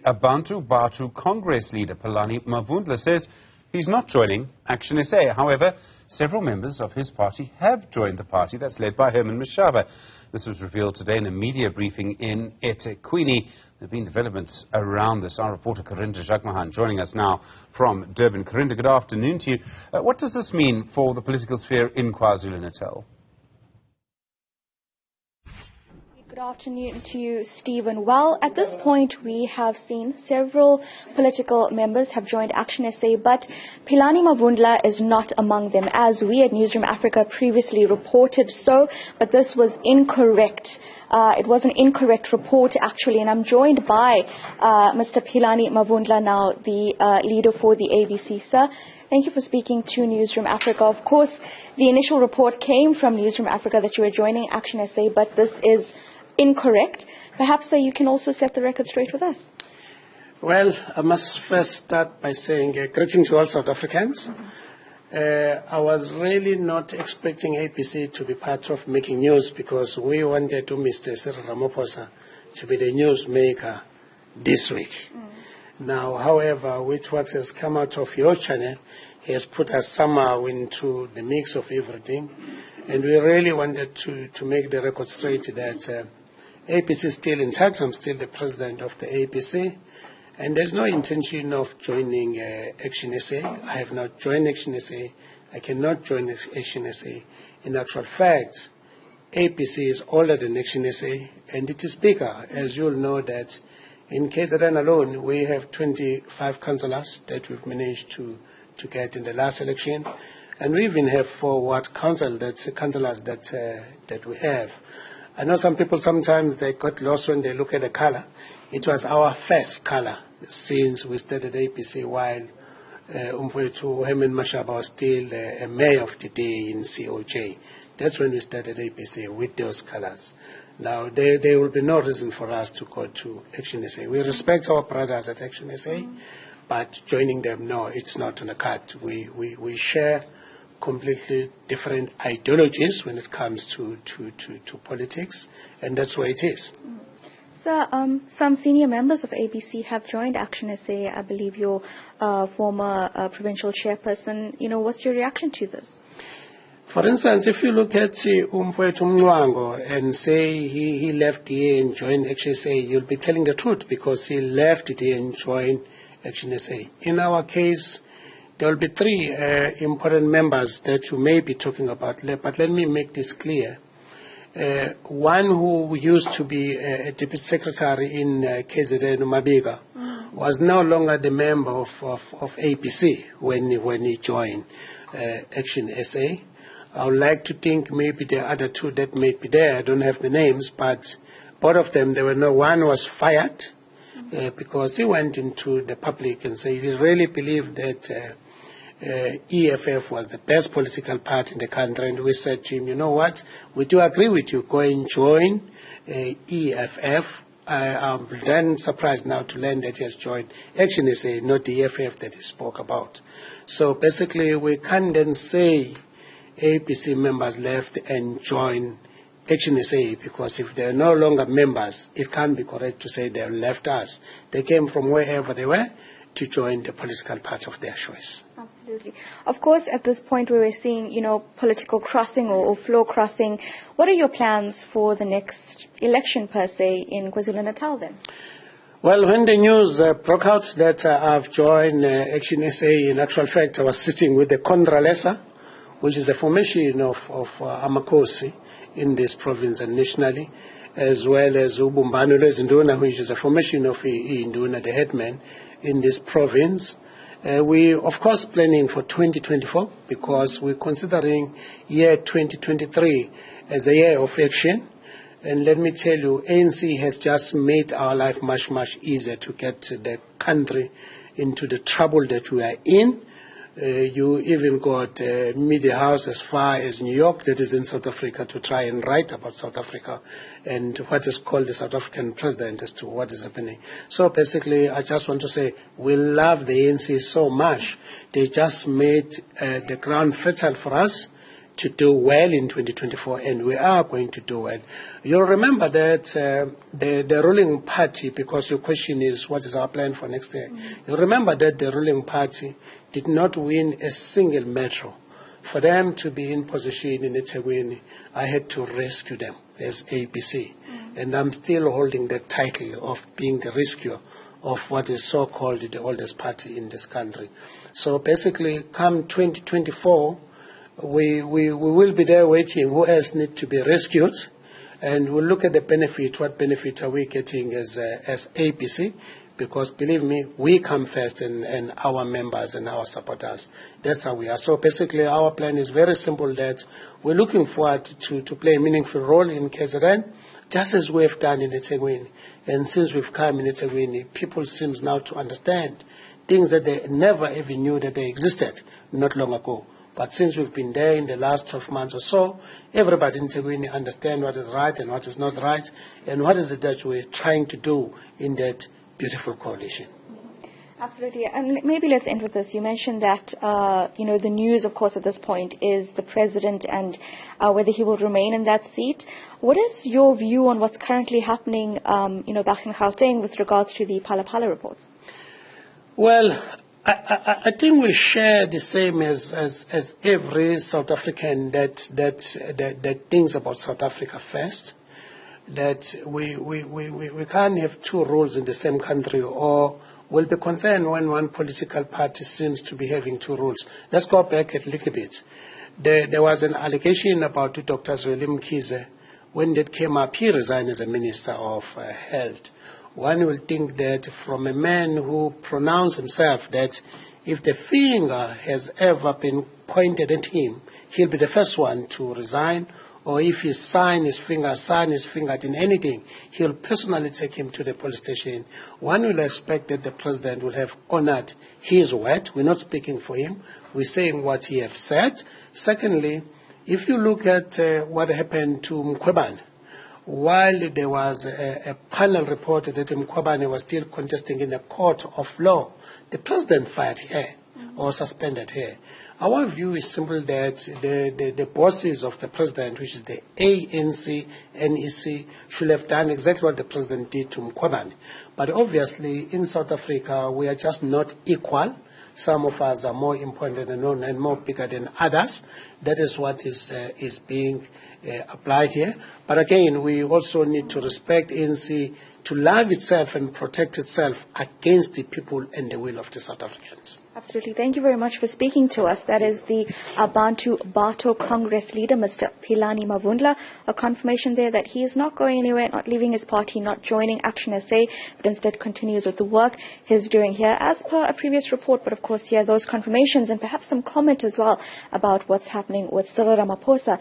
Abantu Batho Congress leader Philani Mavundla says he's not joining ActionSA. However, several members of his party have joined the party that's led by Herman Mashaba. This was revealed today in a media briefing in eThekwini. There have been developments around this. Our reporter Karinda Jagmohan joining us now from Durban. Karinda, good afternoon to you. What does this mean for the political sphere in KwaZulu-Natal? Good afternoon to you, Stephen. Well, at this point, we have seen several political members have joined ActionSA, but Philani Mavundla is not among them, as we at Newzroom Afrika previously reported so, but this was incorrect. It was an incorrect report, actually, and I'm joined by Mr. Philani Mavundla now, the leader for the ABC. Sir, thank you for speaking to Newzroom Afrika. Of course, the initial report came from Newzroom Afrika that you were joining ActionSA, but this is incorrect. Perhaps you can also set the record straight with us. Well, I must first start by saying greeting to all South Africans. I was really not expecting APC to be part of making news because we wanted to Mr. Cyril Ramaphosa to be the newsmaker this week. Now, however, with what has come out of your channel, he has put us somehow into the mix of everything. And we really wanted to make the record straight that APC is still intact. I'm still the president of the APC. And there's no intention of joining ActionSA. I have not joined ActionSA. I cannot join ActionSA. In actual fact, APC is older than ActionSA, and it is bigger. As you'll know that in KZN alone, we have 25 councillors that we've managed to get in the last election. And we even have 4 councillors that we have. I know some people sometimes they got lost when they look at the color. It was our first color since we started APC while Herman Mashaba was still a mayor of the day in COJ. That's when we started APC with those colors. Now, there will be no reason for us to go to ActionSA. We respect our brothers at ActionSA, but joining them, no, it's not on the card. We share completely different ideologies when it comes to politics, and that's where it is. Sir, some senior members of ABC have joined ActionSA. I believe your former provincial chairperson. What's your reaction to this? For instance, if you look at Umfowethu Mncwango and say he left here and joined ActionSA, you'll be telling the truth because he left it here and joined ActionSA. In our case, there will be 3 important members that you may be talking about, but let me make this clear. One who used to be a deputy secretary in KZN, Mabiga, was no longer the member of APC when he joined ActionSA. I would like to think maybe the other 2 that may be there, I don't have the names, but both of them, one was fired because he went into the public and said he really believed that EFF was the best political party in the country, and we said to him, you know what, we do agree with you, go and join EFF. I'm then surprised now to learn that he has joined ActionSA, not the EFF that he spoke about. So basically, we can't then say APC members left and joined ActionSA, because if they're no longer members, it can't be correct to say they left us. They came from wherever they were to join the political party of their choice. Absolutely. Of course, at this point we were seeing, political crossing or floor crossing. What are your plans for the next election, per se, in KwaZulu-Natal then? Well, when the news broke out that I've joined ActionSA, in actual fact, I was sitting with the Contralesa, which is a formation of Amakosi in this province and nationally, as well as Ubumbano Lezinduna, which is a formation of Induna, the headman in this province. We, of course, planning for 2024 because we're considering year 2023 as a year of action. And let me tell you, ANC has just made our life much, much easier to get the country into the trouble that we are in. You even got media house as far as New York, that is in South Africa, to try and write about South Africa and what is called the South African president as to what is happening. So basically, I just want to say we love the ANC so much. They just made the ground fertile for us to do well in 2024, and we are going to do well. You'll remember that the ruling party, because your question is what is our plan for next year, you'll remember that the ruling party did not win a single metro. For them to be in position in eThekwini, I had to rescue them as APC. And I'm still holding the title of being the rescuer of what is so-called the oldest party in this country. So basically, come 2024, we will be there waiting. Who else need to be rescued? And we'll look at the benefit. What benefit are we getting as APC? Because believe me, we come first, and our members and our supporters. That's how we are. So basically, our plan is very simple, that we're looking forward to play a meaningful role in KZN, just as we have done in eThekwini. And since we've come in eThekwini, people seem now to understand things that they never even knew that they existed not long ago. But since we've been there in the last 12 months or so, everybody in eThekwini understands what is right and what is not right, and what is it that we're trying to do in that beautiful coalition. Absolutely. And maybe let's end with this. You mentioned that, the news, of course, at this point is the president and whether he will remain in that seat. What is your view on what's currently happening, back in Gauteng with regards to the Phala Phala reports? Well, I think we share the same as every South African that thinks about South Africa first. That we can't have two rules in the same country, or will be concerned when one political party seems to be having two rules. Let's go back a little bit. There was an allegation about Dr. Zweli Mkhize. When that came up, he resigned as a Minister of Health. One will think that from a man who pronounced himself that if the finger has ever been pointed at him, he'll be the first one to resign. Or if he sign his finger in anything, he'll personally take him to the police station. One will expect that the president will have honored his word. We're not speaking for him. We're saying what he has said. Secondly, if you look at what happened to Mkhwebane, while there was a panel report that Mkhwebane was still contesting in a court of law, the president fired her or suspended her. Our view is simple, that the bosses of the president, which is the ANC, NEC, should have done exactly what the president did to Mkhwebane. But obviously, in South Africa, we are just not equal. Some of us are more important and more bigger than others. That is what is being applied here. But again, we also need to respect ANC to love itself and protect itself against the people and the will of the South Africans. Absolutely. Thank you very much for speaking to us. That is the Abantu Batho Congress leader, Mr. Philani Mavundla. A confirmation there that he is not going anywhere, not leaving his party, not joining ActionSA, but instead continues with the work he's doing here, as per a previous report. But of course, those confirmations and perhaps some comment as well about what's happening with Cyril Ramaphosa